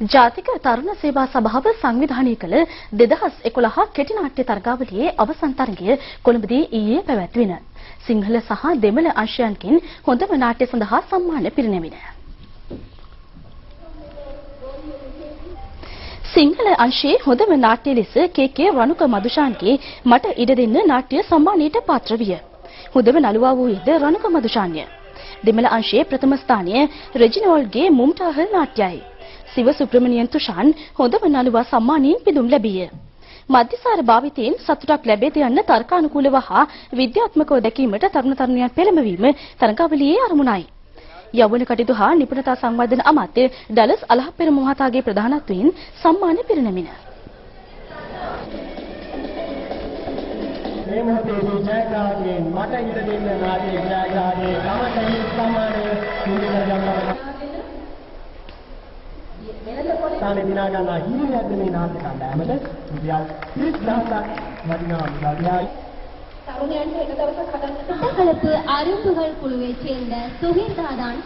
ජාතික තරුණ සේවා සභාව සංවිධානය කළ 2011 කෙටි නාට්‍ය තරගාවලියේ අවසන් තරගය කොළඹදී ඊයේ පැවැත්වින. සිංහල සහ දෙමළ අංශයන්ගෙන් හොඳම නාට්‍ය සඳහා සම්මාන පිරිනැමින. සිංහල අංශයේ හොඳම නාට්‍ය ලෙස කේ.කේ. රණුක මදුෂාන්ගේ මට ඉඩ දෙන්න නාට්‍ය සම්මානයට පාත්‍ර විය. හොඳම නළුවා වූයේද රණුක මදුෂාන්ය. දෙමළ අංශයේ ප්‍රථම ස්ථානය රෙජිනෝල්ගේ මුම්ටාහල් නාට්‍යයි. සිව සුබ්‍රමණියන් තුෂාන් හොඳම නළුවා සම්මානයෙන් පිදුම් ලැබීය. මධ්‍යසාර භාවිතයෙන් සතුටක් ලැබේද යන්න තර්කානුකූලව හා විද්‍යාත්මකව දැකීමට තරුණ තරුණියන් පෙළඹවීම තරගාවලියේ අරමුණයි. යෞවන කටයුතු හා නිපුණතා සංවර්ධන අමාත්‍ය ඩලස් අලහප්පෙර මහතාගේ ප්‍රධානත්වයෙන් සම්මාන පිරිනැමින. මේ මොහොතේදී ජයග්‍රහණය මට ඉඳ දෙන්න නාට්‍ය ජයග්‍රහණය සමතේ සම්මානය පිළිගන්නවා. සානේ දිනා ගන්නා හිමියද්ද මේ නාට්‍ය කණ්ඩායමට රුපියල් 30000ක් වටිනා මුදල්. තරුණයන්ට එක දවසක් හදන්න කලපු ආරම්භවල් කුළුවේ சேர்ந்த சுகீர்தாதான்